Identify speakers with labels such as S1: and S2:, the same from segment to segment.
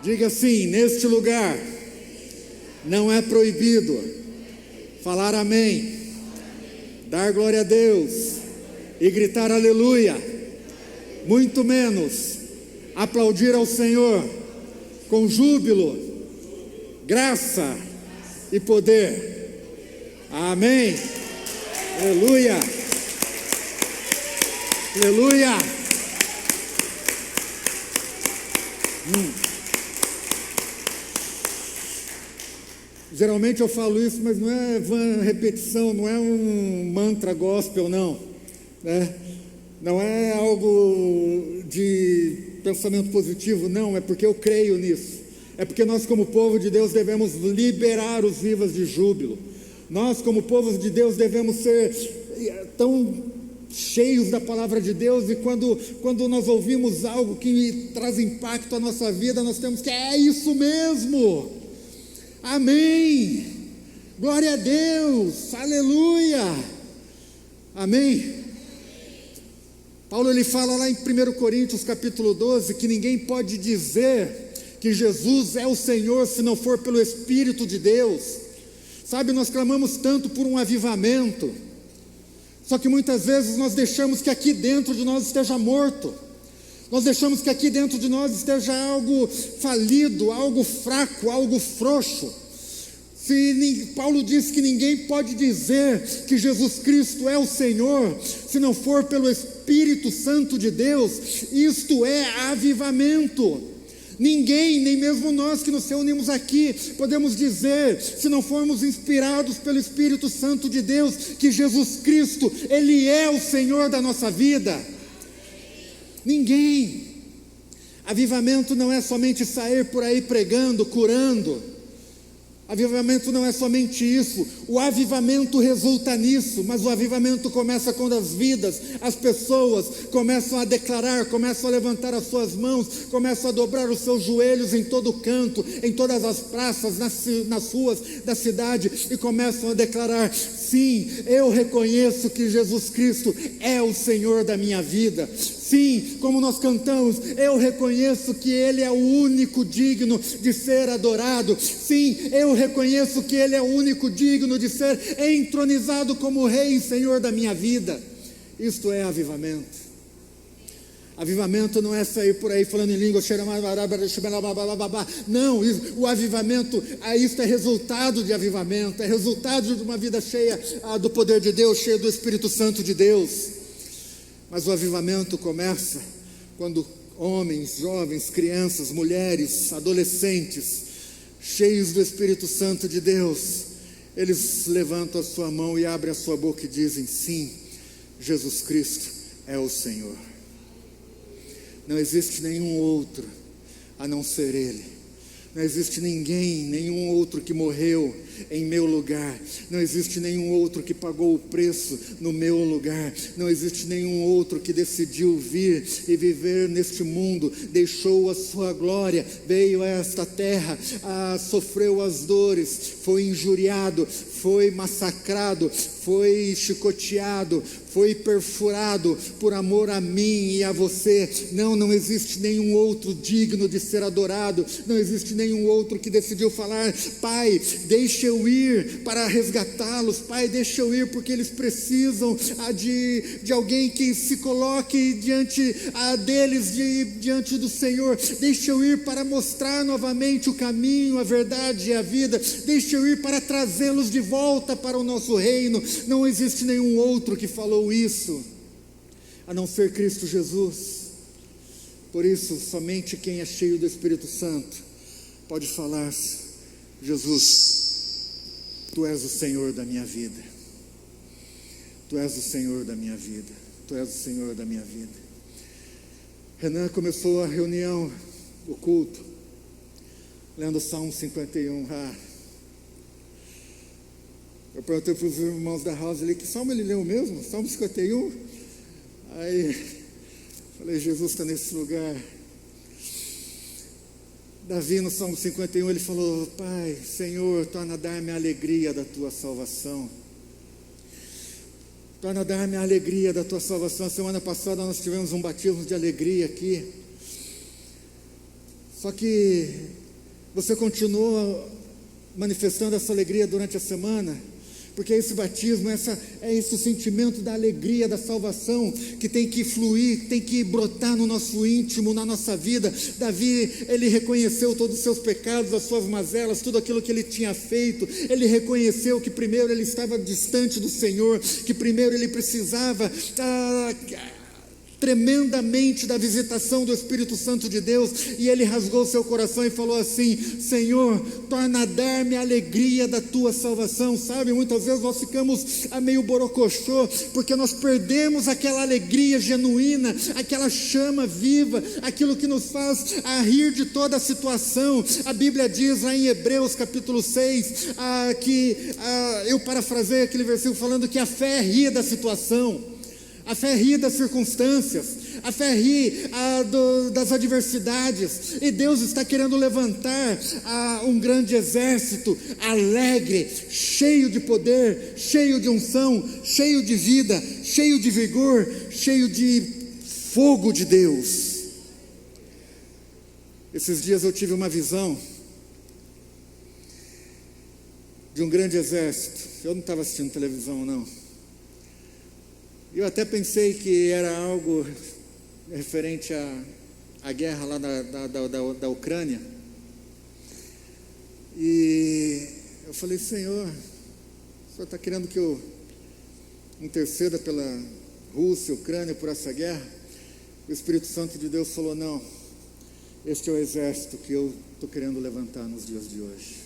S1: Diga assim: neste lugar não é proibido falar amém, dar glória a Deus e gritar aleluia, muito menos aplaudir ao Senhor com júbilo, graça e poder. Amém. Aleluia. Aleluia. Geralmente eu falo isso, mas não é repetição, não é um mantra gospel, não, né? Não é algo de pensamento positivo, não, é porque eu creio nisso. É porque nós, como povo de Deus, devemos liberar os vivas de júbilo. Nós, como povo de Deus, devemos ser tão cheios da palavra de Deus, e quando nós ouvimos algo que traz impacto à nossa vida, nós temos que, é isso mesmo, amém, glória a Deus, aleluia, amém. Paulo ele fala lá em 1 Coríntios capítulo 12, que ninguém pode dizer que Jesus é o Senhor se não for pelo Espírito de Deus. Sabe, nós clamamos tanto por um avivamento, só que muitas vezes nós deixamos que aqui dentro de nós esteja morto, nós deixamos que aqui dentro de nós esteja algo falido, algo fraco, algo frouxo. Paulo diz que ninguém pode dizer que Jesus Cristo é o Senhor se não for pelo Espírito Santo de Deus. Isto é avivamento. Ninguém, nem mesmo nós que nos reunimos aqui, podemos dizer, se não formos inspirados pelo Espírito Santo de Deus, que Jesus Cristo, Ele é o Senhor da nossa vida. Ninguém. Avivamento não é somente sair por aí pregando, curando. Avivamento não é somente isso. O avivamento resulta nisso, mas o avivamento começa quando as vidas, as pessoas começam a declarar, começam a levantar as suas mãos, começam a dobrar os seus joelhos em todo canto, em todas as praças, nas ruas da cidade, e começam a declarar: sim, eu reconheço que Jesus Cristo é o Senhor da minha vida. Sim, como nós cantamos, eu reconheço que Ele é o único digno de ser adorado. Sim, eu reconheço que Ele é o único digno de ser entronizado como Rei e Senhor da minha vida. Isto é avivamento. Avivamento não é sair por aí falando em língua, não, o avivamento, isto é resultado de avivamento, é resultado de uma vida cheia do poder de Deus, cheia do Espírito Santo de Deus. Mas o avivamento começa quando homens, jovens, crianças, mulheres, adolescentes, cheios do Espírito Santo de Deus, eles levantam a sua mão e abrem a sua boca e dizem: sim, Jesus Cristo é o Senhor. Não existe nenhum outro a não ser Ele. Não existe ninguém, nenhum outro que morreu em meu lugar. Não existe nenhum outro que pagou o preço no meu lugar. Não existe nenhum outro que decidiu vir e viver neste mundo, deixou a sua glória, veio a esta terra, sofreu as dores, foi injuriado, foi massacrado, foi chicoteado, foi perfurado por amor a mim e a você. Não existe nenhum outro digno de ser adorado. Não existe nenhum outro que decidiu falar: Pai, deixa eu ir para resgatá-los. Pai, deixa eu ir porque eles precisam de alguém que se coloque diante deles, diante do Senhor. Deixa eu ir para mostrar novamente o caminho, a verdade e a vida. Deixa eu ir para trazê-los de volta para o nosso reino. Não existe nenhum outro que falou isso, a não ser Cristo Jesus. Por isso, somente quem é cheio do Espírito Santo pode falar: Jesus, Tu és o Senhor da minha vida. Tu és o Senhor da minha vida. Tu és o Senhor da minha vida. Renan começou a reunião, o culto, lendo o Salmo 51. Eu perguntei para os irmãos da house ali: que salmo ele leu mesmo? Salmo 51? Aí falei: Jesus está nesse lugar. Davi no Salmo 51 ele falou: Pai, Senhor, torna a dar-me a alegria da Tua salvação. Torna a dar-me a alegria da Tua salvação. A semana passada nós tivemos um batismo de alegria aqui. Só que você continua manifestando essa alegria durante a semana, porque esse batismo, é esse sentimento da alegria, da salvação, que tem que fluir, tem que brotar no nosso íntimo, na nossa vida. Davi, ele reconheceu todos os seus pecados, as suas mazelas, tudo aquilo que ele tinha feito. Ele reconheceu que primeiro ele estava distante do Senhor, que primeiro ele precisava tremendamente da visitação do Espírito Santo de Deus, e ele rasgou seu coração e falou assim: Senhor, torna a dar-me a alegria da tua salvação. Sabe, muitas vezes nós ficamos meio borocochô, porque nós perdemos aquela alegria genuína, aquela chama viva, aquilo que nos faz rir de toda a situação. A Bíblia diz lá em Hebreus capítulo 6, eu parafraseio aquele versículo falando que a fé ri da situação, a fé ri das circunstâncias, a fé ri das adversidades, e Deus está querendo levantar um grande exército alegre, cheio de poder, cheio de unção, cheio de vida, cheio de vigor, cheio de fogo de Deus. Esses dias eu tive uma visão de um grande exército. Eu não estava assistindo televisão, não. Eu até pensei que era algo referente à guerra lá da Ucrânia. E eu falei: Senhor, o Senhor está querendo que eu interceda pela Rússia, Ucrânia, por essa guerra? O Espírito Santo de Deus falou: não, este é o exército que eu estou querendo levantar nos dias de hoje.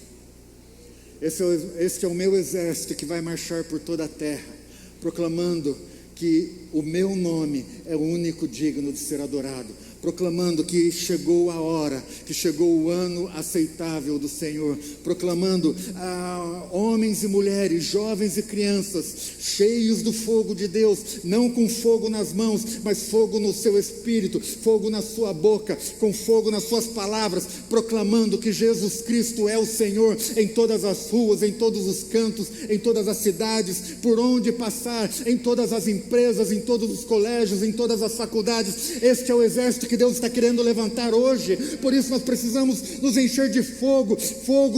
S1: Este é o meu exército que vai marchar por toda a terra, proclamando que o meu nome é o único digno de ser adorado, proclamando que chegou a hora, que chegou o ano aceitável do Senhor, proclamando a homens e mulheres, jovens e crianças, cheios do fogo de Deus, não com fogo nas mãos, mas fogo no seu espírito, fogo na sua boca, com fogo nas suas palavras, proclamando que Jesus Cristo é o Senhor em todas as ruas, em todos os cantos, em todas as cidades, por onde passar, em todas as empresas, em todos os colégios, em todas as faculdades. Este é o exército que Deus está querendo levantar hoje. Por isso nós precisamos nos encher de fogo,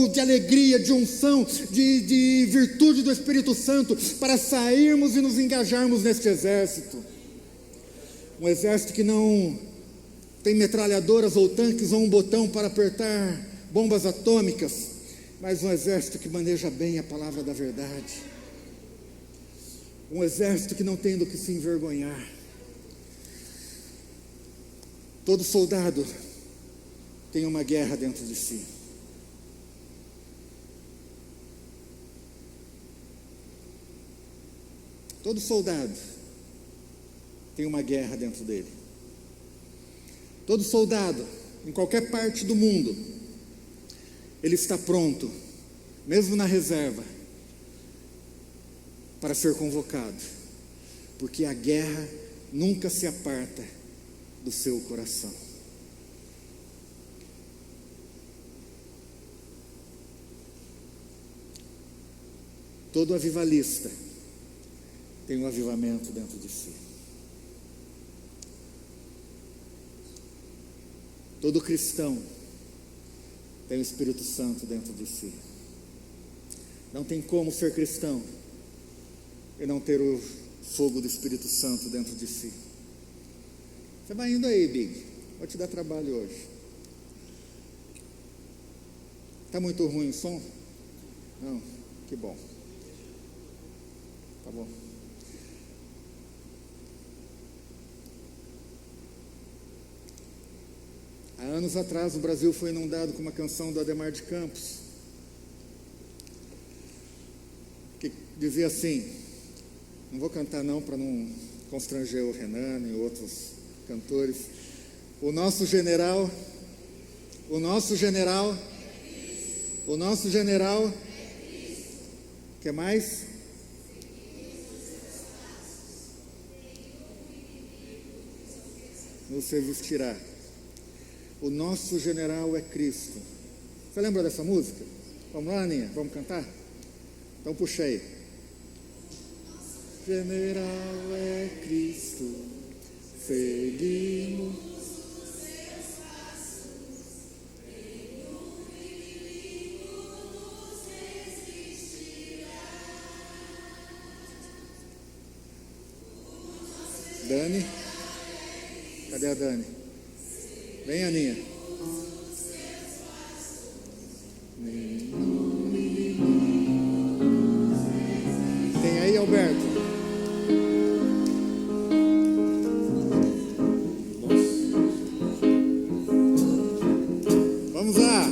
S1: de alegria, de unção, de virtude do Espírito Santo, para sairmos e nos engajarmos neste exército. Um exército que não tem metralhadoras ou tanques ou um botão para apertar bombas atômicas, mas um exército que maneja bem a palavra da verdade. Um exército que não tem do que se envergonhar. Todo soldado tem uma guerra dentro de si. Todo soldado tem uma guerra dentro dele. Todo soldado, em qualquer parte do mundo, ele está pronto, mesmo na reserva, para ser convocado, porque a guerra nunca se aparta do seu coração. Todo avivalista tem um avivamento dentro de si. Todo cristão tem o Espírito Santo dentro de si. Não tem como ser cristão e não ter o fogo do Espírito Santo dentro de si. Você vai indo aí, Big. Vou te dar trabalho hoje. Está muito ruim o som? Não? Que bom. Tá bom. Há anos atrás o Brasil foi inundado com uma canção do Adhemar de Campos, que dizia assim, não vou cantar não para não constranger o Renan e outros cantores. O nosso general, que mais? Nos revestirá. O nosso general é Cristo. Você lembra dessa música? Vamos lá, Aninha, vamos cantar? Então puxa aí. General é Cristo, seguimos os seus passos, Dani. Cadê a Dani? Vem, Aninha. Tem aí, Alberto? Vamos lá.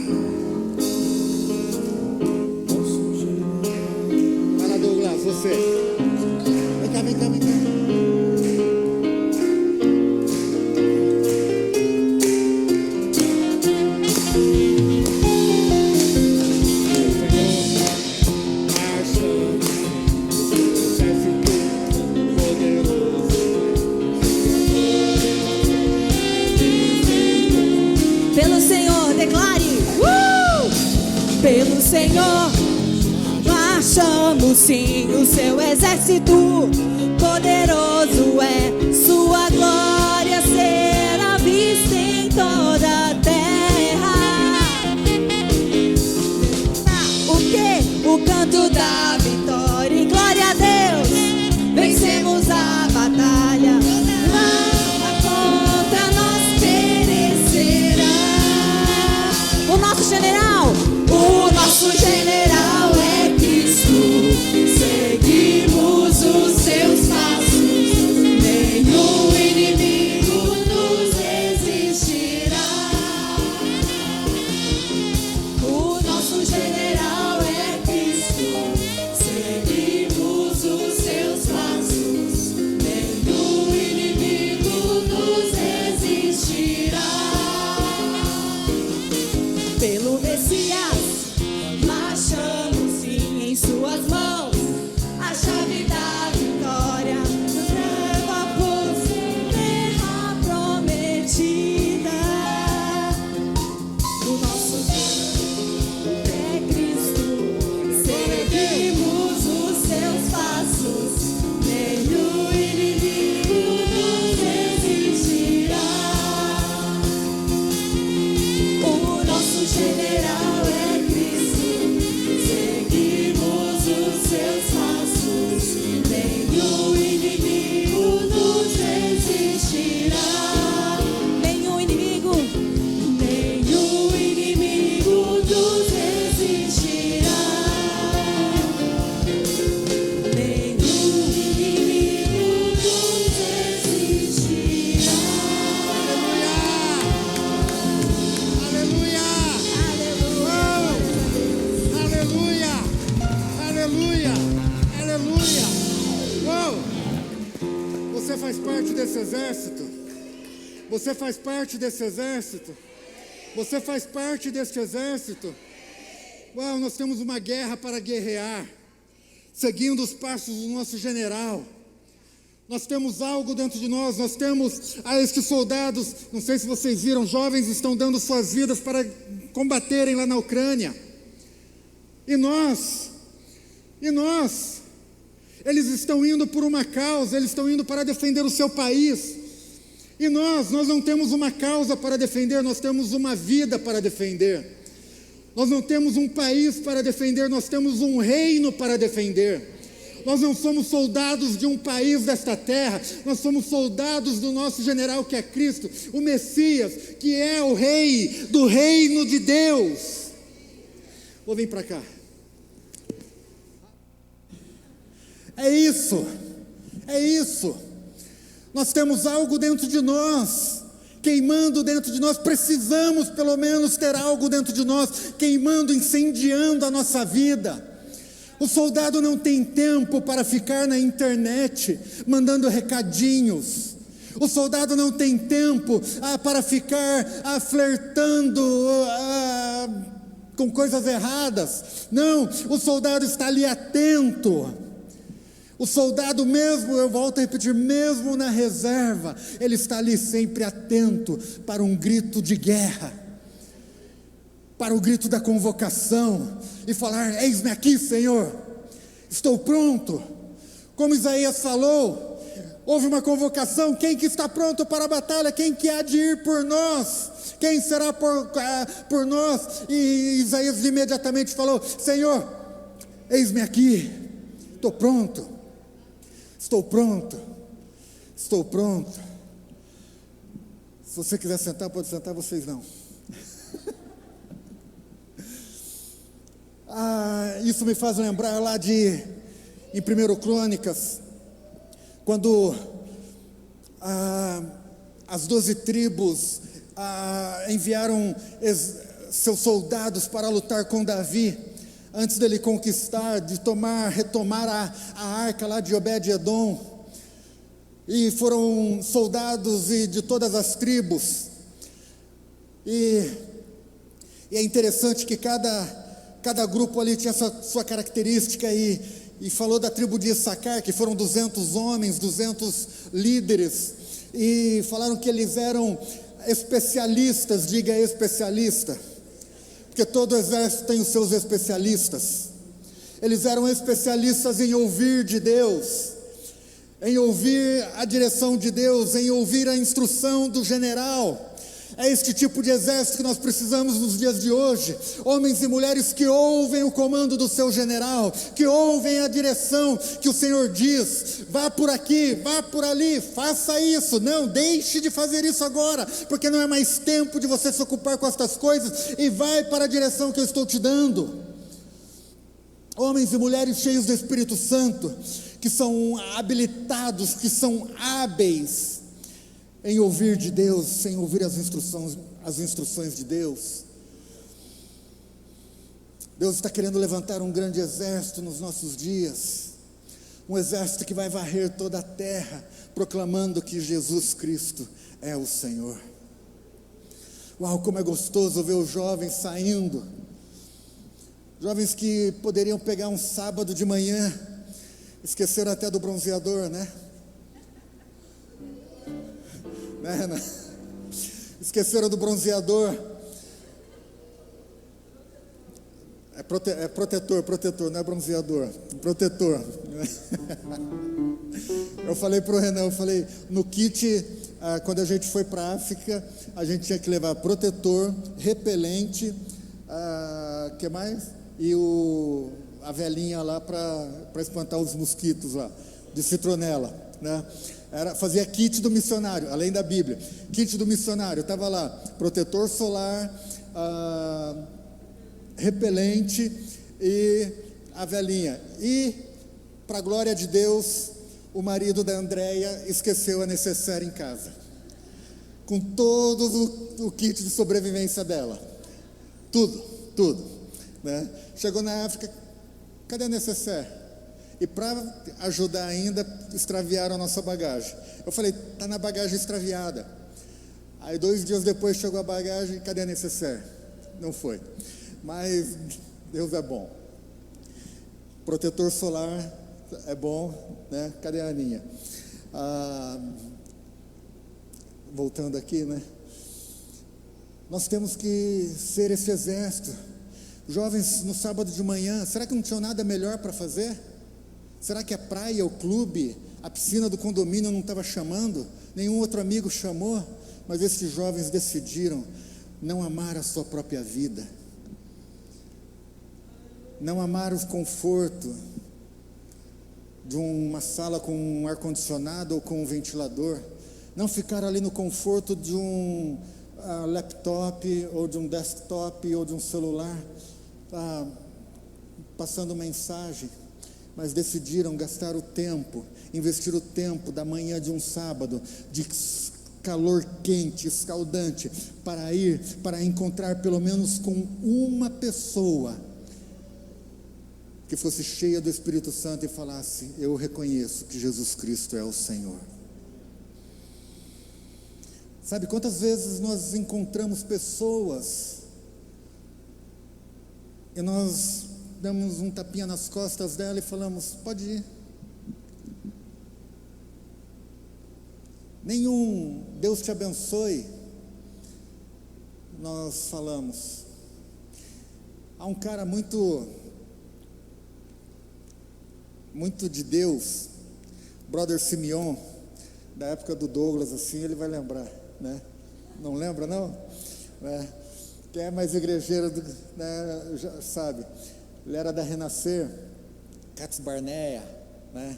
S1: Vai lá, Douglas, você. Vem cá, vem cá, vem cá.
S2: Pelo Senhor, declare, pelo Senhor, marchamos sim, o seu exército poderoso é, sua glória será vista em toda a terra. O que? O canto da vitória e glória a Deus, vencemos a batalha. O nosso general é Cristo, seguimos os seus passos, nenhum inimigo nos resistirá. O nosso general é Cristo, seguimos os seus passos, nenhum inimigo nos resistirá. Pelo Messias, marchamos sim em suas mãos, a chave da vitória, leva a povo, terra prometida. O nosso Deus é Cristo, seguimos os seus passos, nenhum inimigo nos resistirá. O nosso general é Cristo, seguimos os seus passos, nenhum inimigo nos resistirá. Nenhum inimigo nos resistirá. Nenhum inimigo nos resistirá.
S1: Aleluia! Aleluia! Aleluia! Aleluia! Uou! Você faz parte desse exército? Você faz parte desse exército? Você faz parte desse exército? Uau, nós temos uma guerra para guerrear, seguindo os passos do nosso general. Nós temos algo dentro de nós, nós temos estes soldados, não sei se vocês viram, jovens estão dando suas vidas para combaterem lá na Ucrânia. E nós, eles estão indo por uma causa, eles estão indo para defender o seu país. E nós não temos uma causa para defender, nós temos uma vida para defender. Nós não temos um país para defender, nós temos um reino para defender. Nós não somos soldados de um país desta terra, nós somos soldados do nosso general que é Cristo, o Messias, que é o rei do reino de Deus. Vou vir para cá. É isso. Nós temos algo dentro de nós, queimando dentro de nós, precisamos pelo menos ter algo dentro de nós, queimando, incendiando a nossa vida. O soldado não tem tempo para ficar na internet mandando recadinhos. O soldado não tem tempo para ficar flertando com coisas erradas. Não, o soldado está ali atento. O soldado mesmo, eu volto a repetir, mesmo na reserva, ele está ali sempre atento para um grito de guerra, para o grito da convocação, e falar: eis-me aqui, Senhor, estou pronto. Como Isaías falou, houve uma convocação: quem que está pronto para a batalha? Quem que há de ir por nós? Quem será por nós? E Isaías imediatamente falou: Senhor, eis-me aqui, estou pronto. Estou pronto. Se você quiser sentar, pode sentar, vocês não. Isso me faz lembrar lá em 1 Crônicas, quando as 12 tribos enviaram seus soldados para lutar com Davi, antes dele conquistar, retomar a arca lá de Obed-Edom, e foram soldados de todas as tribos, e é interessante que cada grupo ali tinha sua característica, e falou da tribo de Issacar, que foram 200 homens, 200 líderes, e falaram que eles eram especialistas, diga especialista, porque todo exército tem os seus especialistas. Eles eram especialistas em ouvir de Deus, em ouvir a direção de Deus, em ouvir a instrução do general. É este tipo de exército que nós precisamos nos dias de hoje, homens e mulheres que ouvem o comando do seu general, que ouvem a direção que o Senhor diz: vá por aqui, vá por ali, faça isso, não, deixe de fazer isso agora, porque não é mais tempo de você se ocupar com estas coisas, e vai para a direção que eu estou te dando. Homens e mulheres cheios do Espírito Santo, que são habilitados, que são hábeis em ouvir de Deus, em ouvir as instruções de Deus. Deus está querendo levantar um grande exército nos nossos dias, um exército que vai varrer toda a terra, proclamando que Jesus Cristo é o Senhor. Uau, como é gostoso ver os jovens saindo, jovens que poderiam pegar um sábado de manhã, esqueceram até do bronzeador, né? Esqueceram do bronzeador. É protetor, não é bronzeador, protetor. Eu falei para o Renan, no kit, quando a gente foi para a África, a gente tinha que levar protetor, repelente, que mais? E a velinha lá para espantar os mosquitos lá, de citronela, né? Fazia kit do missionário, além da Bíblia. Kit do missionário, estava lá, protetor solar, repelente e a velinha. E, para a glória de Deus, o marido da Andréia esqueceu a necessaire em casa, com todo o kit de sobrevivência dela, tudo, né? Chegou na África, cadê a necessaire? E para ajudar ainda, extraviaram a nossa bagagem. Eu falei, está na bagagem extraviada. Aí 2 dias depois chegou a bagagem, cadê a necessaire? Não foi. Mas Deus é bom. Protetor solar é bom, né? Cadê a Aninha? Voltando aqui, né? Nós temos que ser esse exército. Jovens, no sábado de manhã, será que não tinham nada melhor para fazer? Será que a praia, o clube, a piscina do condomínio não estava chamando? Nenhum outro amigo chamou? Mas esses jovens decidiram não amar a sua própria vida, não amar o conforto de uma sala com um ar-condicionado ou com um ventilador, não ficar ali no conforto de um laptop ou de um desktop ou de um celular, passando mensagem, mas decidiram gastar o tempo, investir o tempo da manhã de um sábado, de calor quente, escaldante, para encontrar pelo menos com uma pessoa que fosse cheia do Espírito Santo e falasse: eu reconheço que Jesus Cristo é o Senhor. Sabe quantas vezes nós encontramos pessoas e nós damos um tapinha nas costas dela e falamos: pode ir. Nenhum Deus te abençoe, nós falamos. Há um cara muito de Deus, Brother Simeon, da época do Douglas, assim, ele vai lembrar, né? Não lembra, não? Quem é mais igrejeiro, né, já sabe. Ele era da Renascer, Cats Barnea, né?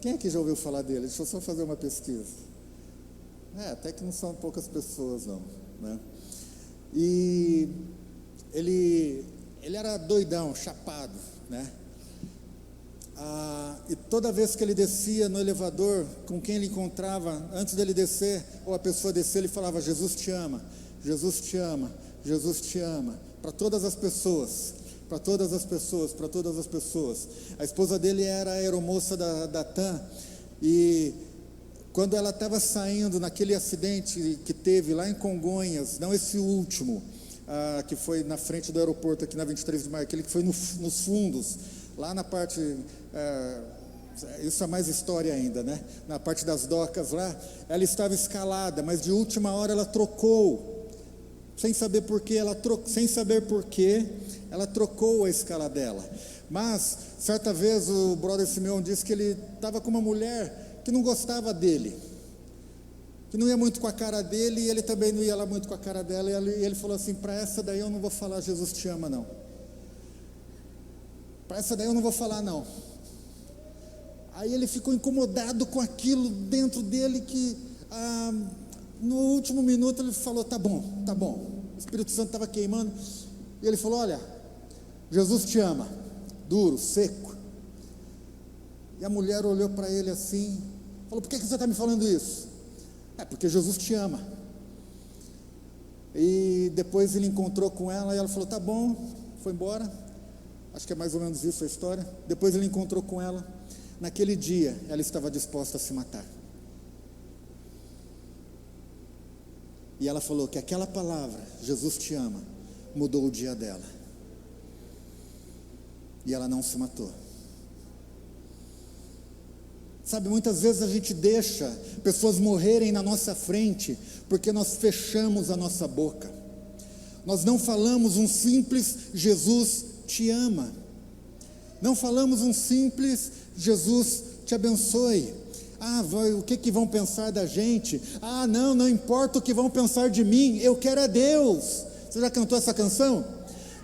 S1: Quem aqui já ouviu falar dele? Deixa eu só fazer uma pesquisa. Até que não são poucas pessoas, não, né? E ele era doidão, chapado, né? E toda vez que ele descia no elevador, com quem ele encontrava, antes dele descer, ou a pessoa descer, ele falava: Jesus te ama, Jesus te ama, Jesus te ama, para todas as pessoas, para todas as pessoas, para todas as pessoas. A esposa dele era a aeromoça da TAM, e quando ela estava saindo naquele acidente que teve lá em Congonhas, não esse último, que foi na frente do aeroporto aqui na 23 de maio, aquele que foi nos fundos, lá na parte, isso é mais história ainda, né? Na parte das docas lá, ela estava escalada, mas de última hora ela trocou, sem saber porquê, ela trocou a escala dela. Mas, certa vez, o brother Simeão disse que ele estava com uma mulher que não gostava dele, que não ia muito com a cara dele, e ele também não ia lá muito com a cara dela, e ele falou assim: para essa daí eu não vou falar Jesus te ama, não. Para essa daí eu não vou falar, não. Aí ele ficou incomodado com aquilo dentro dele, que no último minuto ele falou: tá bom. O Espírito Santo estava queimando, e ele falou: olha, Jesus te ama, duro, seco. E a mulher olhou para ele assim, falou: por que você está me falando isso? Porque Jesus te ama. E depois ele encontrou com ela, e ela falou: tá bom, foi embora. Acho que é mais ou menos isso a história. Depois ele encontrou com ela. Naquele dia, ela estava disposta a se matar. E ela falou que aquela palavra, Jesus te ama, mudou o dia dela. E ela não se matou. Sabe, muitas vezes a gente deixa pessoas morrerem na nossa frente, porque nós fechamos a nossa boca. Nós não falamos um simples Jesus te ama. Não falamos um simples Jesus te abençoe. O que vão pensar da gente? Não importa o que vão pensar de mim, eu quero é Deus. Você já cantou essa canção?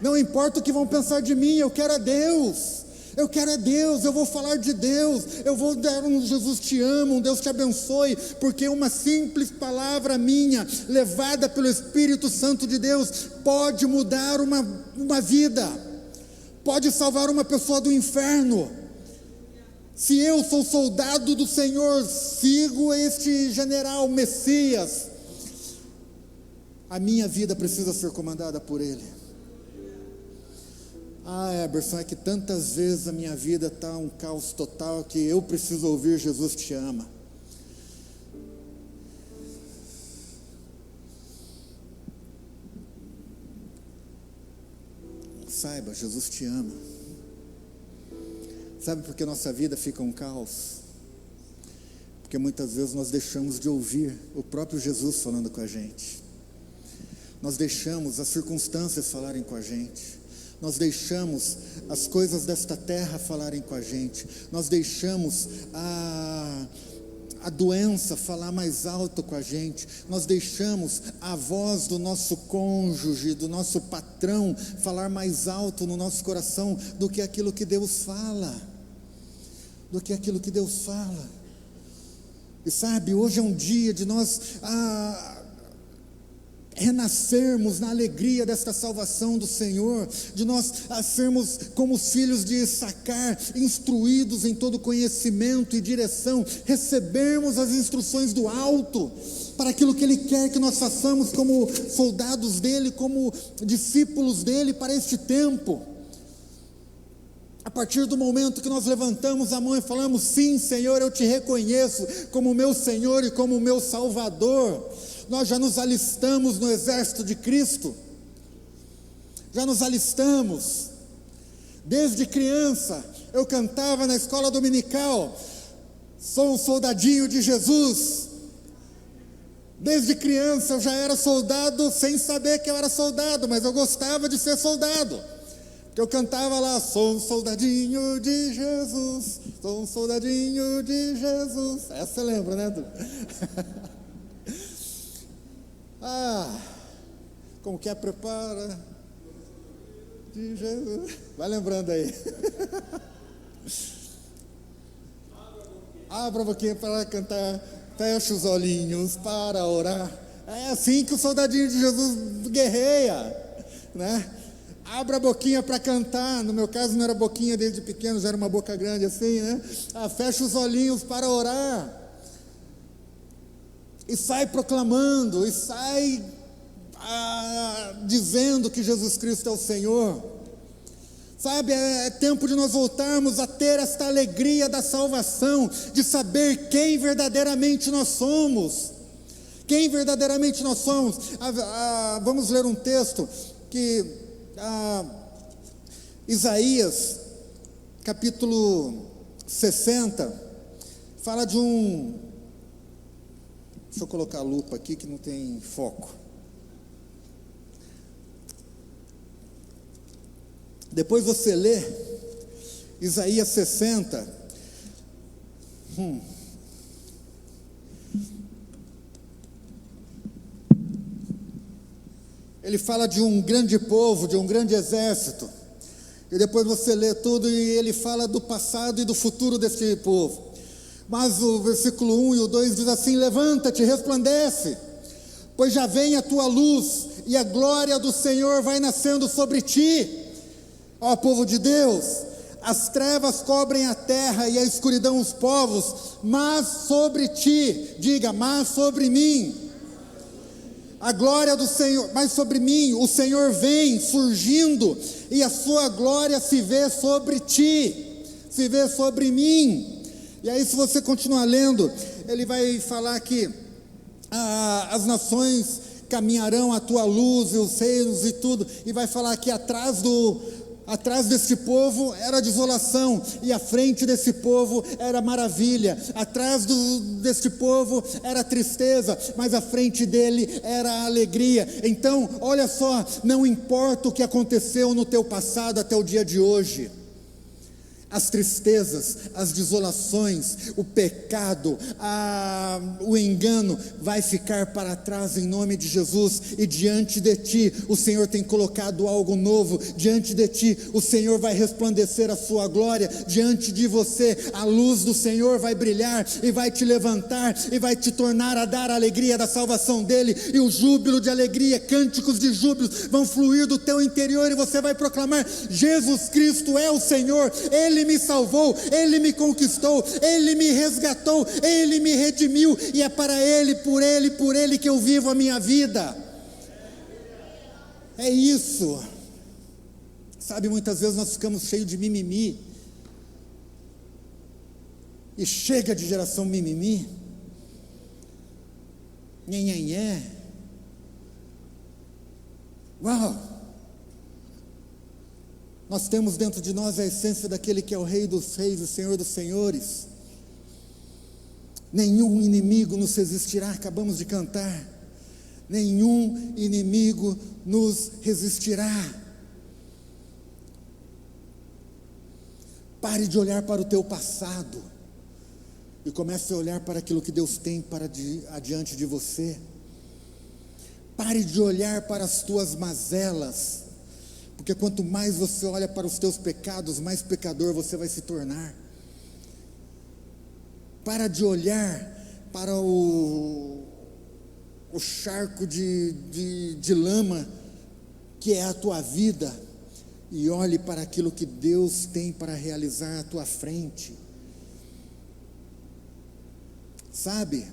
S1: Não importa o que vão pensar de mim, eu quero é Deus. Eu quero é Deus, eu vou falar de Deus, eu vou dar um Jesus te ama, um Deus te abençoe, porque uma simples palavra minha, levada pelo Espírito Santo de Deus, pode mudar uma vida, pode salvar uma pessoa do inferno. Se eu sou soldado do Senhor, sigo este general Messias, a minha vida precisa ser comandada por Ele. Eberson, é que tantas vezes a minha vida está um caos total, que eu preciso ouvir Jesus te ama. Saiba, Jesus te ama. Sabe por que nossa vida fica um caos? Porque muitas vezes nós deixamos de ouvir o próprio Jesus falando com a gente. Nós deixamos as circunstâncias falarem com a gente. Nós deixamos as coisas desta terra falarem com a gente. Nós deixamos a doença falar mais alto com a gente. Nós deixamos a voz do nosso cônjuge, do nosso patrão, falar mais alto no nosso coração do que aquilo que Deus fala. E sabe, hoje é um dia de nós renascermos na alegria desta salvação do Senhor, de nós sermos como os filhos de Issacar, instruídos em todo conhecimento e direção, recebermos as instruções do alto, para aquilo que Ele quer que nós façamos como soldados dEle, como discípulos dEle para este tempo. A partir do momento que nós levantamos a mão e falamos: sim, Senhor, eu te reconheço como meu Senhor e como meu Salvador, nós já nos alistamos no exército de Cristo, já nos alistamos. Desde criança eu cantava na escola dominical: sou um soldadinho de Jesus. Desde criança eu já era soldado sem saber que eu era soldado, mas eu gostava de ser soldado, porque eu cantava lá: sou um soldadinho de Jesus, sou um soldadinho de Jesus. Essa você lembra, né? Como que é? Prepara de Jesus. Vai lembrando aí. Abra a boquinha para cantar, fecha os olhinhos para orar. É assim que o soldadinho de Jesus guerreia, né? Abra a boquinha para cantar. No meu caso não era boquinha desde pequeno, já era uma boca grande assim, né? Fecha os olhinhos para orar. E sai proclamando, e sai dizendo que Jesus Cristo é o Senhor. Sabe, é tempo de nós voltarmos a ter esta alegria da salvação, de saber quem verdadeiramente nós somos. Quem verdadeiramente nós somos. Vamos ler um texto que Isaías, capítulo 60, fala de um... Deixa eu colocar a lupa aqui que não tem foco. Depois você lê Isaías 60. Ele fala de um grande povo, de um grande exército. E depois você lê tudo e ele fala do passado e do futuro desse povo. Mas o versículo 1 e o 2 diz assim: levanta-te, resplandece, pois já vem a tua luz, e a glória do Senhor vai nascendo sobre ti. Ó povo de Deus, as trevas cobrem a terra e a escuridão os povos, mas sobre ti, diga, mas sobre mim, a glória do Senhor, mas sobre mim, o Senhor vem surgindo, e a sua glória se vê sobre ti, se vê sobre mim. E aí, se você continuar lendo, ele vai falar que as nações caminharão à tua luz, e os reinos e tudo, e vai falar que atrás desse povo era desolação, e à frente desse povo era maravilha. Atrás desse povo era tristeza, mas à frente dele era alegria. Então, olha só, não importa o que aconteceu no teu passado até o dia de hoje, as tristezas, as desolações, o pecado, o engano vai ficar para trás em nome de Jesus. E diante de ti o Senhor tem colocado algo novo. Diante de ti o Senhor vai resplandecer a sua glória. Diante de você a luz do Senhor vai brilhar e vai te levantar e vai te tornar a dar a alegria da salvação dele, e o júbilo de alegria, cânticos de júbilo vão fluir do teu interior, e você vai proclamar: Jesus Cristo é o Senhor, Ele me salvou, Ele me conquistou, Ele me resgatou, Ele me redimiu, e é para Ele, por Ele que eu vivo a minha vida. É isso. Sabe, muitas vezes nós ficamos cheios de mimimi, e chega de geração mimimi, nhenhenhé. Uau! Nós temos dentro de nós a essência daquele que é o Rei dos Reis, o Senhor dos Senhores. Nenhum inimigo nos resistirá, acabamos de cantar. Nenhum inimigo nos resistirá. Pare de olhar para o teu passado e comece a olhar para aquilo que Deus tem para adiante de você. Pare de olhar para as tuas mazelas, porque quanto mais você olha para os teus pecados, mais pecador você vai se tornar. Para de olhar para o charco de lama que é a tua vida, e olhe para aquilo que Deus tem para realizar à tua frente. Sabe?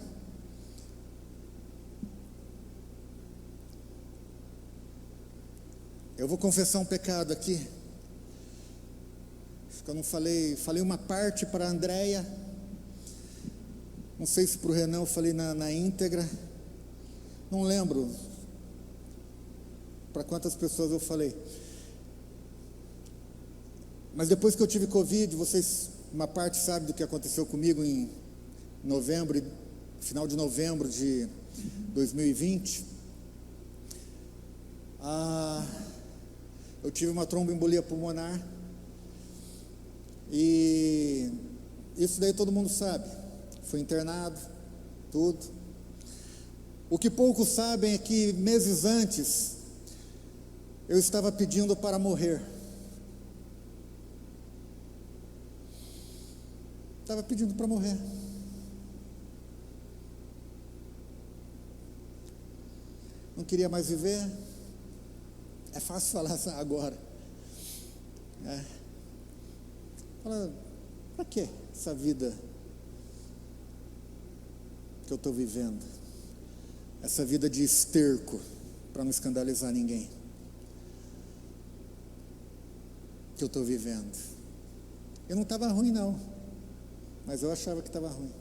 S1: Eu vou confessar um pecado aqui. Acho que eu não falei uma parte para a Andréia, não sei se para o Renan eu falei na íntegra, não lembro para quantas pessoas eu falei. Mas depois que eu tive Covid, vocês, uma parte sabe do que aconteceu comigo em novembro, final de novembro de 2020. Eu tive uma tromboembolia pulmonar, e isso daí todo mundo sabe. Fui internado, tudo. O que poucos sabem é que meses antes eu estava pedindo para morrer. Estava pedindo para morrer. queria mais viver. É fácil falar assim agora. Fala, para que essa vida que eu estou vivendo? Essa vida de esterco, para não escandalizar ninguém, que eu estou vivendo. Eu não estava ruim não, mas eu achava que estava ruim.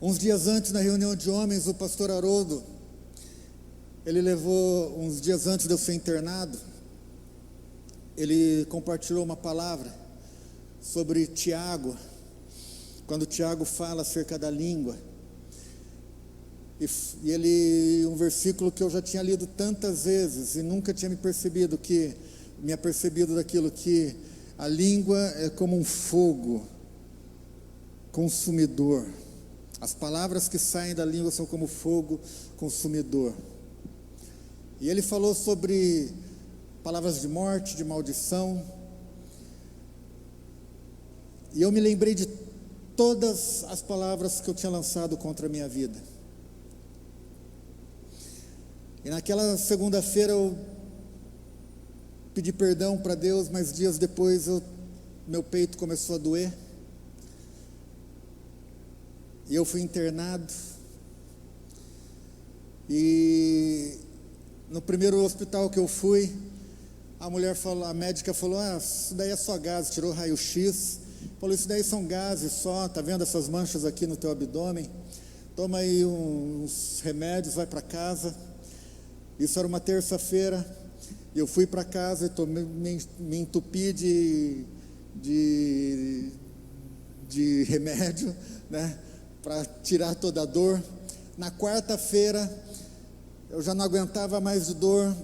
S1: Uns dias antes, na reunião de homens, o pastor Haroldo, ele levou, uns dias antes de eu ser internado, ele compartilhou uma palavra sobre Tiago, quando Tiago fala acerca da língua, e ele, um versículo que eu já tinha lido tantas vezes, e nunca tinha me apercebido daquilo, que a língua é como um fogo consumidor. As palavras que saem da língua são como fogo consumidor. E ele falou sobre palavras de morte, de maldição. E eu me lembrei de todas as palavras que eu tinha lançado contra a minha vida. E naquela segunda-feira eu pedi perdão para Deus, mas dias depois meu peito começou a doer. E eu fui internado. E no primeiro hospital que eu fui, a médica falou, isso daí é só gases, tirou raio-x, falou, isso daí são gases só, tá vendo essas manchas aqui no teu abdômen? Toma aí uns remédios, vai para casa. Isso era uma terça-feira, e eu fui para casa e me entupi de remédio, né, para tirar toda a dor. Na quarta-feira, eu já não aguentava mais de dor.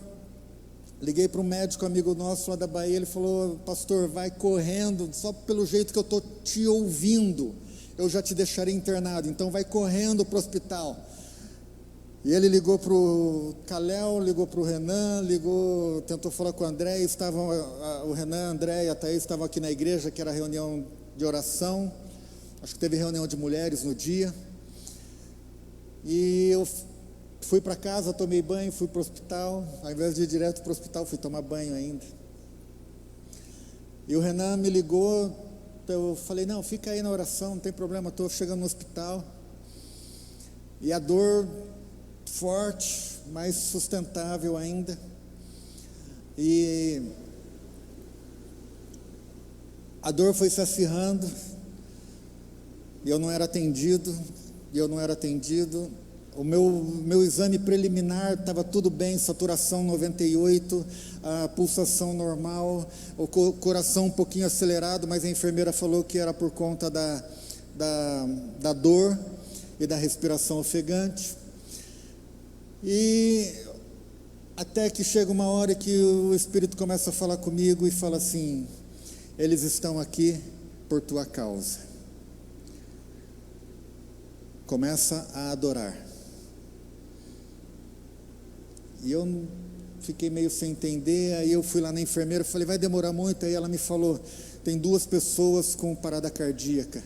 S1: Liguei para um médico amigo nosso lá da Bahia, ele falou, pastor, vai correndo, só pelo jeito que eu estou te ouvindo, eu já te deixarei internado, então vai correndo para o hospital. E ele ligou para o Calel, ligou para o Renan, tentou falar com o André, o Renan, André e a Thaís estavam aqui na igreja, que era reunião de oração, acho que teve reunião de mulheres no dia, e eu fui para casa, tomei banho, fui para o hospital, ao invés de ir direto para o hospital, fui tomar banho ainda. E o Renan me ligou, eu falei, não, fica aí na oração, não tem problema, estou chegando no hospital. E a dor forte, mais sustentável ainda. E a dor foi se acirrando, e eu não era atendido. O meu exame preliminar estava tudo bem, saturação 98, a pulsação normal, o coração um pouquinho acelerado, mas a enfermeira falou que era por conta da dor e da respiração ofegante. E até que chega uma hora que o Espírito começa a falar comigo e fala assim, eles estão aqui por tua causa. Começa a adorar. E eu fiquei meio sem entender, aí eu fui lá na enfermeira, falei, vai demorar muito? Aí ela me falou, tem 2 pessoas com parada cardíaca,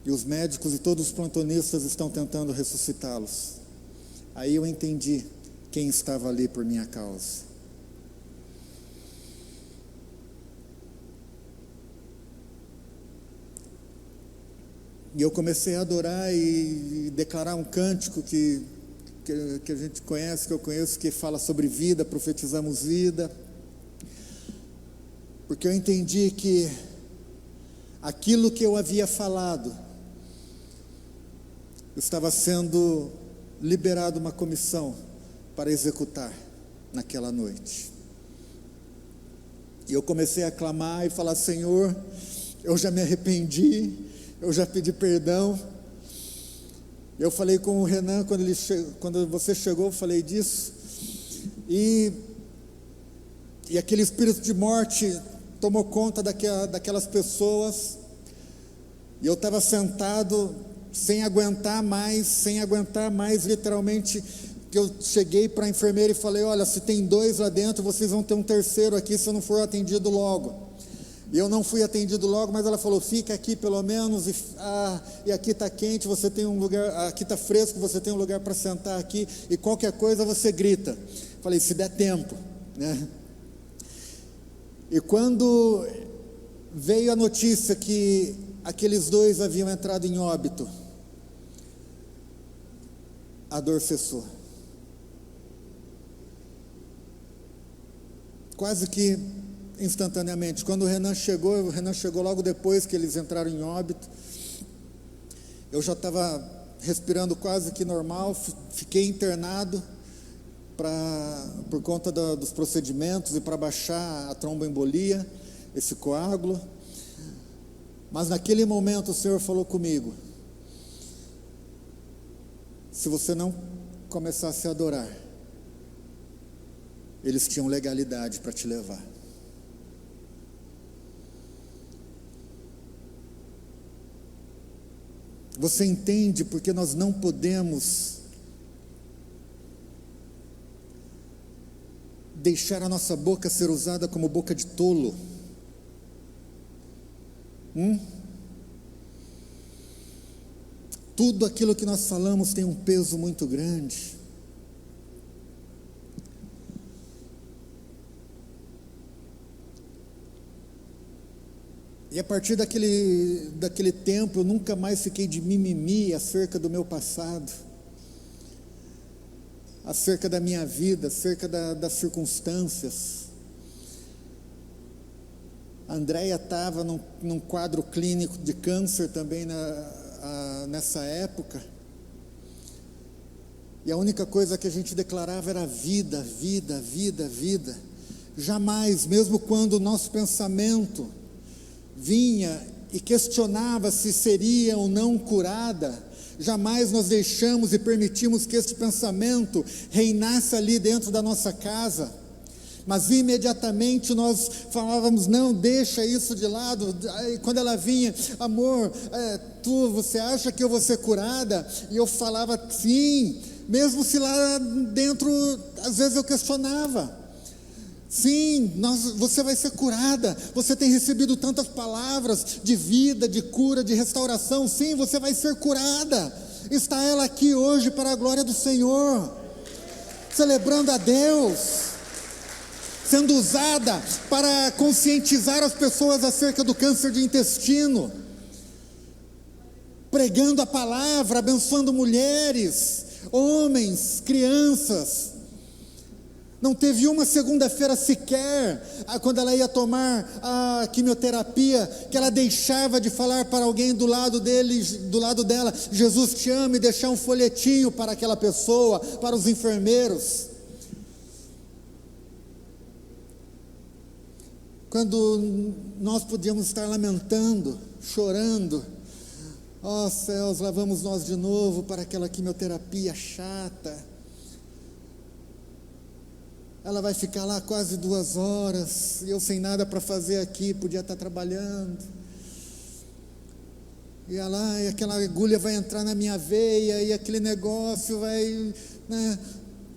S1: e os médicos e todos os plantonistas estão tentando ressuscitá-los. Aí eu entendi quem estava ali por minha causa. E eu comecei a adorar e declarar um cântico que a gente conhece, que eu conheço, que fala sobre vida, profetizamos vida, porque eu entendi que aquilo que eu havia falado, estava sendo liberado uma comissão para executar naquela noite. E eu comecei a clamar e falar, Senhor, eu já me arrependi, eu já pedi perdão. Eu falei com o Renan, quando você chegou, eu falei disso, e aquele espírito de morte tomou conta daquelas pessoas, e eu estava sentado, sem aguentar mais, literalmente, que eu cheguei para a enfermeira e falei, olha, se tem 2 lá dentro, vocês vão ter um terceiro aqui, se eu não for atendido logo. E eu não fui atendido logo, mas ela falou, fica aqui pelo menos, e aqui está quente, você tem um lugar, aqui está fresco, você tem um lugar para sentar aqui, e qualquer coisa você grita. Falei, se der tempo, né? E quando veio a notícia que aqueles dois haviam entrado em óbito, a dor cessou. Quase que instantaneamente. Quando o Renan chegou logo depois que eles entraram em óbito. Eu já estava respirando quase que normal, fiquei internado por conta dos procedimentos e para baixar a tromboembolia, esse coágulo. Mas naquele momento o Senhor falou comigo, se você não começasse a adorar, eles tinham legalidade para te levar. Você entende porque nós não podemos deixar a nossa boca ser usada como boca de tolo? Tudo aquilo que nós falamos tem um peso muito grande. E a partir daquele tempo, eu nunca mais fiquei de mimimi acerca do meu passado, acerca da minha vida, acerca das circunstâncias. A Andréia estava num quadro clínico de câncer também nessa época. E a única coisa que a gente declarava era vida, vida, vida, vida. Jamais, mesmo quando o nosso pensamento vinha e questionava se seria ou não curada, jamais nós deixamos e permitimos que este pensamento reinasse ali dentro da nossa casa, mas imediatamente nós falávamos, não, deixa isso de lado. Aí, quando ela vinha, amor, você acha que eu vou ser curada? E eu falava, sim, mesmo se lá dentro, às vezes eu questionava. Sim, você vai ser curada, você tem recebido tantas palavras de vida, de cura, de restauração. Sim, você vai ser curada. Está ela aqui hoje para a glória do Senhor, celebrando a Deus, sendo usada para conscientizar as pessoas acerca do câncer de intestino, pregando a palavra, abençoando mulheres, homens, crianças. Não teve uma segunda-feira sequer, quando ela ia tomar a quimioterapia, que ela deixava de falar para alguém do lado dela, Jesus te ama, e deixar um folhetinho para aquela pessoa, para os enfermeiros. Quando nós podíamos estar lamentando, chorando, ó céus, lá vamos nós de novo para aquela quimioterapia chata. Ela vai ficar lá quase 2 horas, e eu sem nada para fazer aqui, podia estar trabalhando. E ela, e aquela agulha vai entrar na minha veia, e aquele negócio vai, né?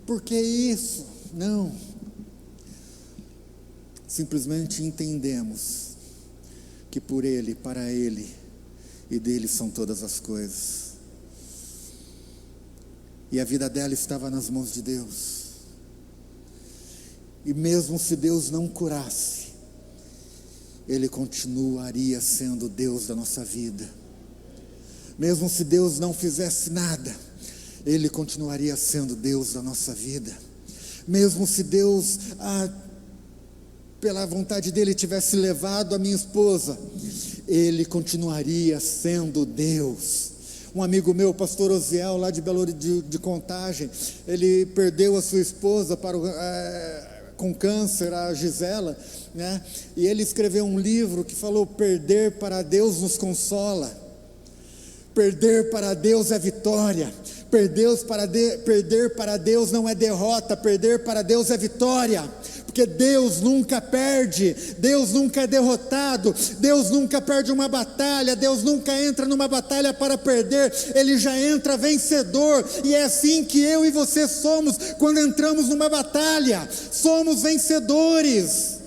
S1: Por que isso? Não. Simplesmente entendemos que por Ele, para Ele e dele são todas as coisas. E a vida dela estava nas mãos de Deus. E mesmo se Deus não curasse, Ele continuaria sendo Deus da nossa vida. Mesmo se Deus não fizesse nada, Ele continuaria sendo Deus da nossa vida. Mesmo se Deus, pela vontade dEle, tivesse levado a minha esposa, Ele continuaria sendo Deus. Um amigo meu, o pastor Osiel, lá de de Contagem, ele perdeu a sua esposa com câncer, a Gisela, né? E ele escreveu um livro que falou: perder para Deus nos consola, perder para Deus é vitória, perder para Deus não é derrota, perder para Deus é vitória, porque Deus nunca perde, Deus nunca é derrotado, Deus nunca perde uma batalha, Deus nunca entra numa batalha para perder, Ele já entra vencedor. E é assim que eu e você somos quando entramos numa batalha, somos vencedores.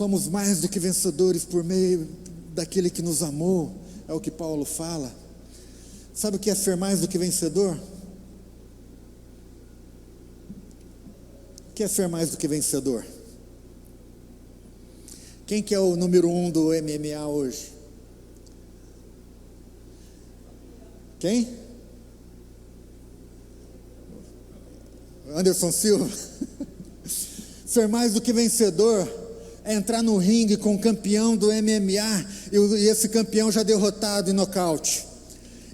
S1: somos mais do que vencedores por meio daquele que nos amou, é o que Paulo fala. Sabe o que é ser mais do que vencedor? O que é ser mais do que vencedor? Quem que é o número 1 do MMA hoje? Quem? Anderson Silva. Ser mais do que vencedor é entrar no ringue com o campeão do MMA e esse campeão já derrotado em nocaute.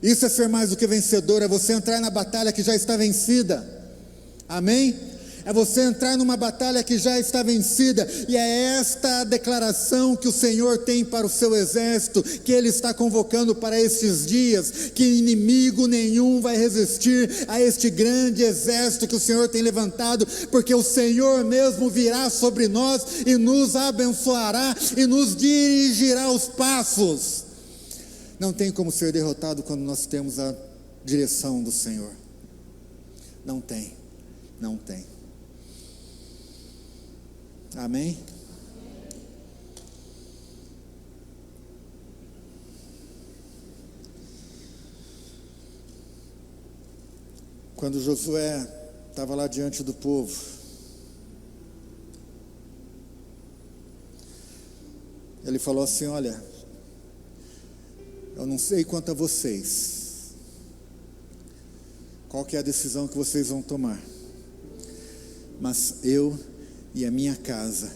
S1: Isso é ser mais do que vencedor, é você entrar na batalha que já está vencida. Amém? É você entrar numa batalha que já está vencida, e é esta a declaração que o Senhor tem para o seu exército, que Ele está convocando para estes dias, que inimigo nenhum vai resistir a este grande exército que o Senhor tem levantado, porque o Senhor mesmo virá sobre nós e nos abençoará e nos dirigirá os passos. Não tem como ser derrotado quando nós temos a direção do Senhor. Não tem, não tem. Amém? Quando Josué estava lá diante do povo, ele falou assim: olha, eu não sei quanto a vocês, qual que é a decisão que vocês vão tomar, mas eu e a minha casa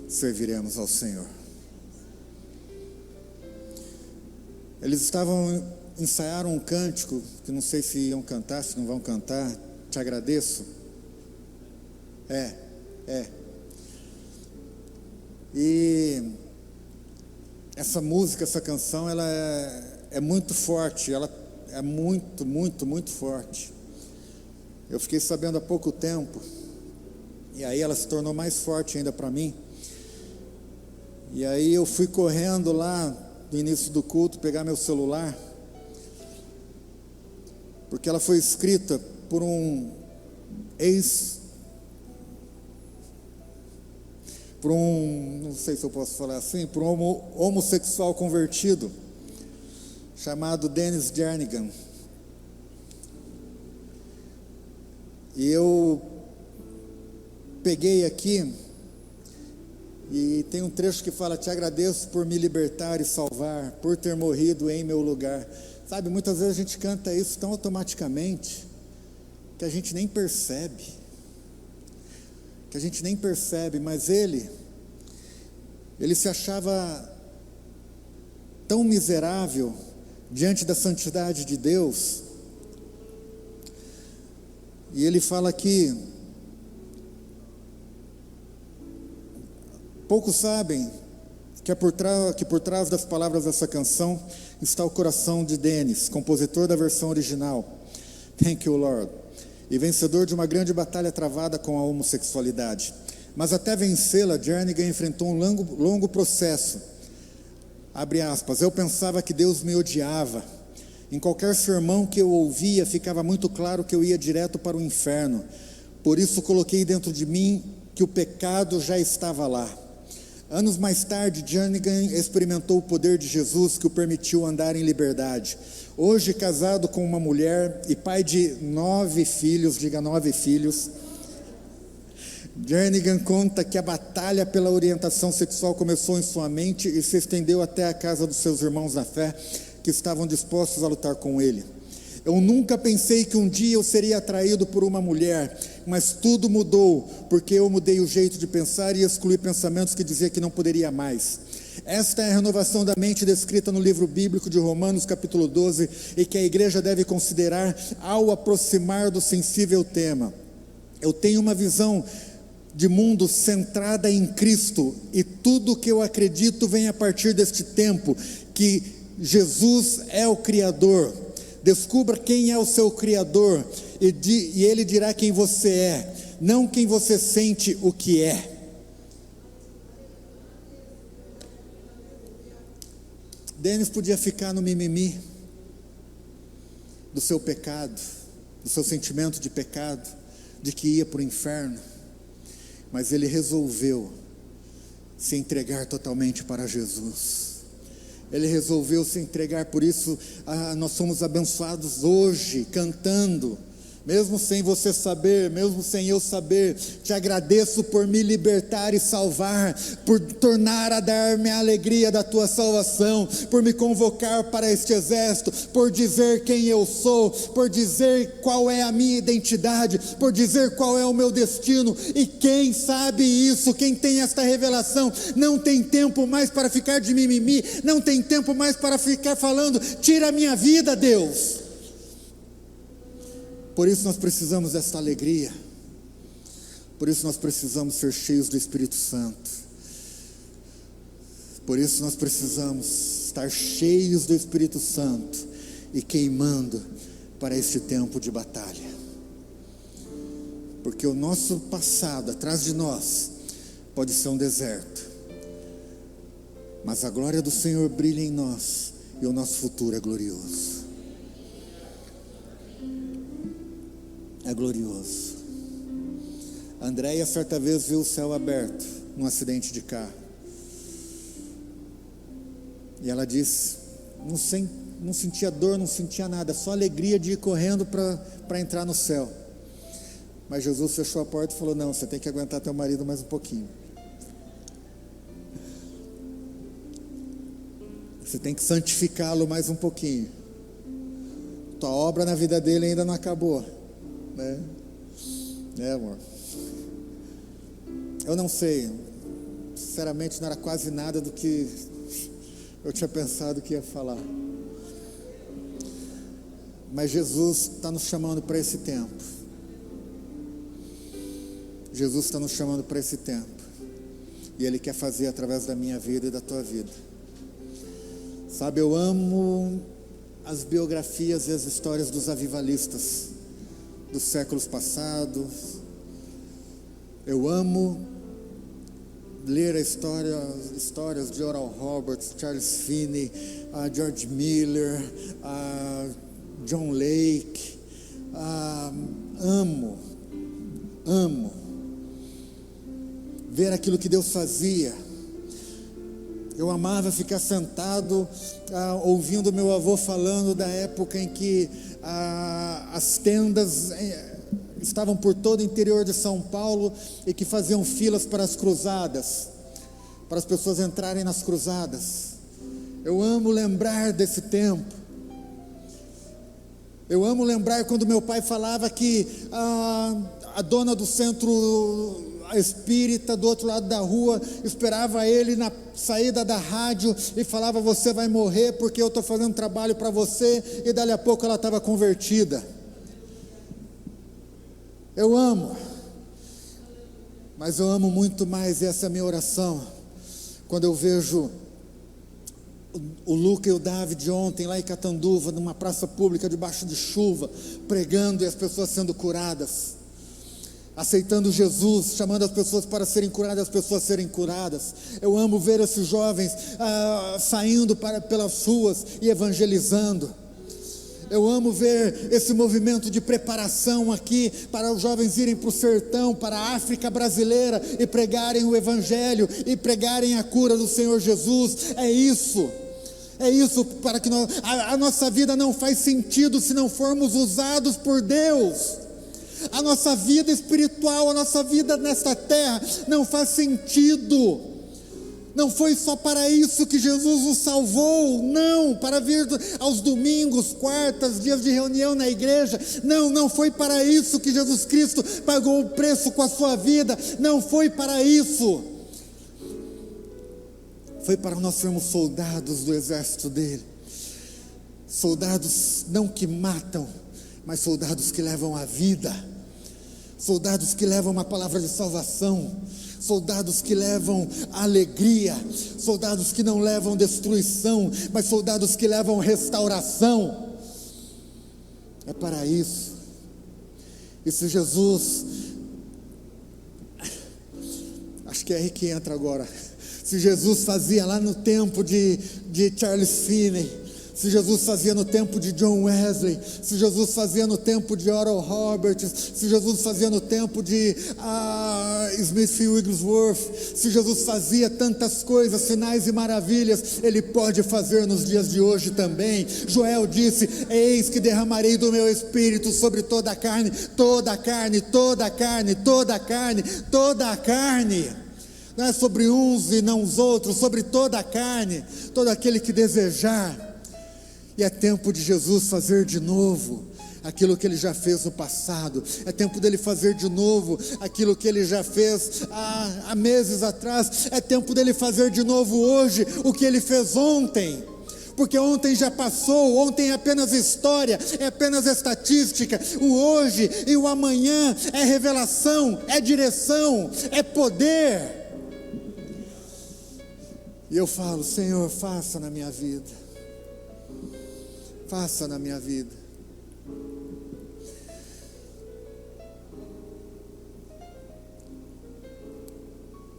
S1: serviremos ao Senhor. Eles ensaiaram um cântico, que não sei se iam cantar, se não vão cantar. Te agradeço. E essa música, essa canção, ela é muito forte, ela é muito, muito, muito forte. Eu fiquei sabendo há pouco tempo, e aí ela se tornou mais forte ainda para mim. E aí eu fui correndo lá no início do culto, pegar meu celular, porque ela foi escrita por um não sei se eu posso falar assim, por um homossexual convertido, chamado Dennis Jernigan. E eu peguei aqui, e tem um trecho que fala: te agradeço por me libertar e salvar, por ter morrido em meu lugar. Sabe, muitas vezes a gente canta isso tão automaticamente, que a gente nem percebe, mas ele se achava tão miserável diante da santidade de Deus, e ele fala aqui: poucos sabem que por trás das palavras dessa canção está o coração de Dennis, compositor da versão original, Thank You Lord, e vencedor de uma grande batalha travada com a homossexualidade. Mas até vencê-la, Jernigan enfrentou um longo processo. Abre aspas: eu pensava que Deus me odiava. Em qualquer sermão que eu ouvia, ficava muito claro que eu ia direto para o inferno. Por isso coloquei dentro de mim que o pecado já estava lá. Anos mais tarde, Jernigan experimentou o poder de Jesus, que o permitiu andar em liberdade. Hoje, casado com uma mulher e pai de 9 filhos, diga 9 filhos, Jernigan conta que a batalha pela orientação sexual começou em sua mente e se estendeu até a casa dos seus irmãos na fé, que estavam dispostos a lutar com ele. Eu nunca pensei que um dia eu seria atraído por uma mulher, mas tudo mudou, porque eu mudei o jeito de pensar e excluí pensamentos que dizia que não poderia mais. Esta é a renovação da mente descrita no livro bíblico de Romanos capítulo 12, e que a igreja deve considerar ao aproximar do sensível tema. Eu tenho uma visão de mundo centrada em Cristo, e tudo que eu acredito vem a partir deste tempo, que Jesus é o Criador. Descubra quem é o seu Criador, e Ele dirá quem você é, não quem você sente o que é. Dennis podia ficar no mimimi do seu pecado, do seu sentimento de pecado, de que ia para o inferno, mas ele resolveu se entregar totalmente para Jesus. Ele resolveu se entregar, por isso nós somos abençoados hoje, cantando. Mesmo sem você saber, mesmo sem eu saber, te agradeço por me libertar e salvar, por tornar a dar-me a alegria da tua salvação, por me convocar para este exército, por dizer quem eu sou, por dizer qual é a minha identidade, por dizer qual é o meu destino. E quem sabe isso, quem tem esta revelação, não tem tempo mais para ficar de mimimi, não tem tempo mais para ficar falando, tira a minha vida, Deus. Por isso nós precisamos desta alegria, por isso nós precisamos ser cheios do Espírito Santo, por isso nós precisamos estar cheios do Espírito Santo e queimando para este tempo de batalha, porque o nosso passado atrás de nós pode ser um deserto, mas a glória do Senhor brilha em nós e o nosso futuro é glorioso. É glorioso. A Andréia certa vez viu o céu aberto num acidente de carro, e ela disse, não sentia dor, não sentia nada, só alegria de ir correndo para entrar no céu. Mas Jesus fechou a porta e falou, não, você tem que aguentar teu marido mais um pouquinho, você tem que santificá-lo mais um pouquinho, tua obra na vida dele ainda não acabou, amor. Eu não sei, sinceramente não era quase nada do que eu tinha pensado que ia falar, mas Jesus está nos chamando para esse tempo. Jesus está nos chamando para esse tempo, e Ele quer fazer através da minha vida e da tua vida. Sabe, eu amo as biografias e as histórias dos avivalistas dos séculos passados. Eu amo ler histórias de Oral Roberts, Charles Finney, George Miller, John Lake. Amo ver aquilo que Deus fazia. Eu amava ficar sentado ouvindo meu avô falando da época em que as tendas estavam por todo o interior de São Paulo e que faziam filas para as cruzadas, para as pessoas entrarem nas cruzadas. Eu amo lembrar desse tempo. Eu amo lembrar quando meu pai falava que a dona do centro espírita do outro lado da rua esperava ele na saída da rádio e falava, você vai morrer porque eu estou fazendo trabalho para você, e dali a pouco ela estava convertida. Eu amo, mas eu amo muito mais, essa é a minha oração, quando eu vejo o Luca e o David ontem lá em Catanduva, numa praça pública debaixo de chuva, pregando e as pessoas sendo curadas, aceitando Jesus, chamando as pessoas para serem curadas, as pessoas serem curadas. Eu amo ver esses jovens saindo pelas ruas e evangelizando. Eu amo ver esse movimento de preparação aqui, para os jovens irem para o sertão, para a África brasileira, e pregarem o Evangelho, e pregarem a cura do Senhor Jesus. É isso, para que a nossa vida não faz sentido se não formos usados por Deus. A nossa vida espiritual, a nossa vida nesta terra não faz sentido. Não foi só para isso que Jesus nos salvou, não, para vir aos domingos, quartas, dias de reunião na igreja, não foi para isso que Jesus Cristo pagou o preço com a sua vida, não foi para isso, foi para nós sermos soldados do exército dele, soldados não que matam, mas soldados que levam a vida, soldados que levam uma palavra de salvação, soldados que levam alegria, soldados que não levam destruição, mas soldados que levam restauração. É para isso. E se Jesus, acho que é aí que entra agora, se Jesus fazia lá no tempo de Charles Finney, Se Jesus fazia no tempo de John Wesley, se Jesus fazia no tempo de Oral Roberts, se Jesus fazia no tempo de Smith Wigglesworth, se Jesus fazia tantas coisas, sinais e maravilhas, Ele pode fazer nos dias de hoje também. Joel disse: eis que derramarei do meu Espírito sobre toda a carne, toda a carne, toda a carne, toda a carne, toda a carne. Não é sobre uns e não os outros, sobre toda a carne, todo aquele que desejar. E é tempo de Jesus fazer de novo aquilo que Ele já fez no passado. É tempo dEle fazer de novo aquilo que Ele já fez há meses atrás. É tempo dEle fazer de novo hoje o que Ele fez ontem. Porque ontem já passou, ontem é apenas história, é apenas estatística. O hoje e o amanhã é revelação, é direção, é poder. E eu falo: Senhor, faça na minha vida. Faça na minha vida.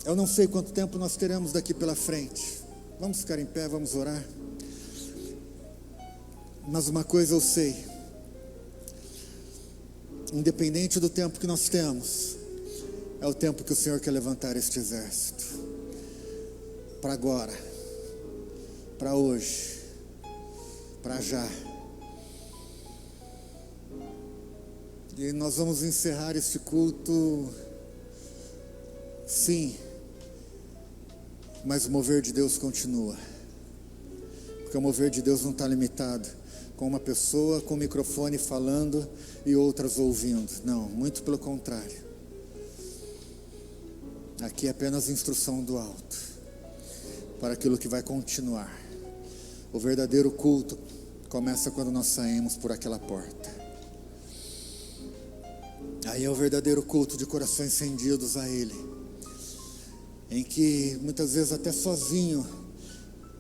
S1: Eu não sei quanto tempo nós teremos daqui pela frente. Vamos ficar em pé, vamos orar. Mas uma coisa eu sei: independente do tempo que nós temos, é o tempo que o Senhor quer levantar este exército. Para agora, para hoje, para já. E nós vamos encerrar este culto, sim, mas o mover de Deus continua, porque o mover de Deus não está limitado com uma pessoa com o microfone falando e outras ouvindo. Não, muito pelo contrário. Aqui é apenas instrução do alto para aquilo que vai continuar. O verdadeiro culto começa quando nós saímos por aquela porta. Aí é o verdadeiro culto de corações rendidos a Ele, em que muitas vezes até sozinho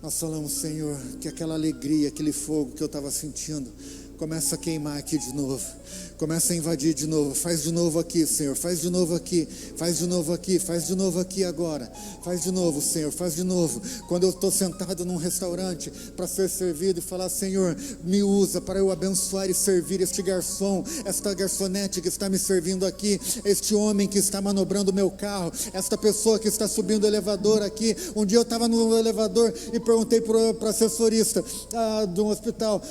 S1: nós falamos: Senhor, que aquela alegria, aquele fogo que eu estava sentindo começa a queimar aqui de novo, começa a invadir de novo. Faz de novo aqui, Senhor, faz de novo aqui, faz de novo aqui, faz de novo aqui agora, faz de novo, Senhor, faz de novo. Quando eu estou sentado num restaurante para ser servido e falar: Senhor, me usa para eu abençoar e servir este garçom, esta garçonete que está me servindo aqui, este homem que está manobrando o meu carro, esta pessoa que está subindo o elevador aqui. Um dia eu estava no elevador e perguntei para a assessorista de um hospital: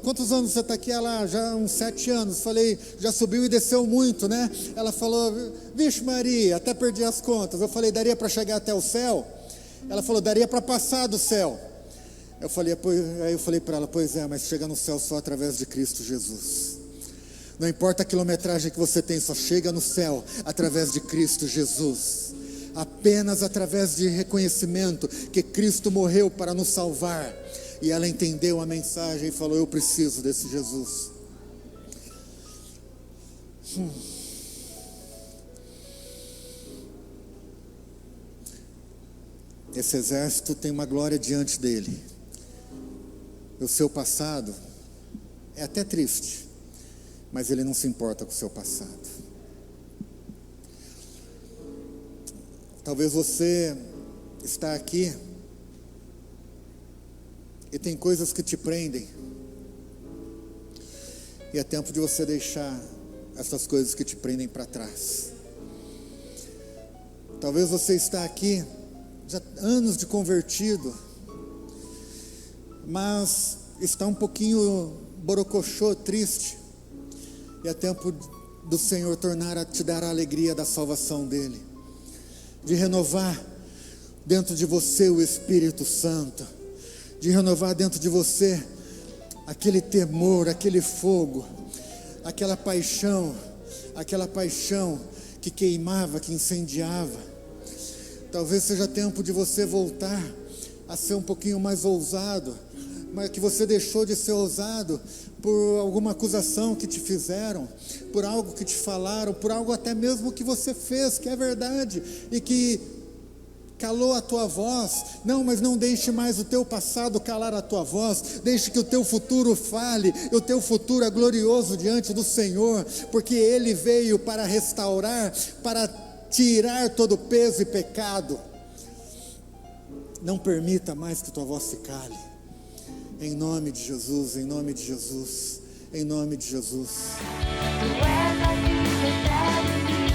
S1: quantos anos você está aqui? Ela: já uns 7 anos. Falei: já subiu e desceu muito, né? Ela falou: vixe Maria, até perdi as contas. Eu falei: daria para chegar até o céu? Ela falou: daria para passar do céu. Aí eu falei para ela: pois é, mas chega no céu só através de Cristo Jesus. Não importa a quilometragem que você tem, só chega no céu através de Cristo Jesus. Apenas através de reconhecimento que Cristo morreu para nos salvar. E ela entendeu a mensagem e falou: eu preciso desse Jesus. Esse exército tem uma glória diante dele. O seu passado é até triste, mas ele não se importa com o seu passado. Talvez você está aqui e tem coisas que te prendem, e é tempo de você deixar essas coisas que te prendem para trás. Talvez você está aqui já anos de convertido, mas está um pouquinho borocochô, triste, e é tempo do Senhor te dar a alegria da salvação dele, de renovar dentro de você o Espírito Santo, de renovar dentro de você aquele temor, aquele fogo, aquela paixão que queimava, que incendiava. Talvez seja tempo de você voltar a ser um pouquinho mais ousado, mas que você deixou de ser ousado por alguma acusação que te fizeram, por algo que te falaram, por algo até mesmo que você fez, que é verdade, e que calou a tua voz. Não, mas não deixe mais o teu passado calar a tua voz. Deixe que o teu futuro fale. E o teu futuro é glorioso diante do Senhor, porque Ele veio para restaurar, para tirar todo peso e pecado. Não permita mais que tua voz se cale. Em nome de Jesus, em nome de Jesus, em nome de Jesus.
S3: Tu és a vida eterna.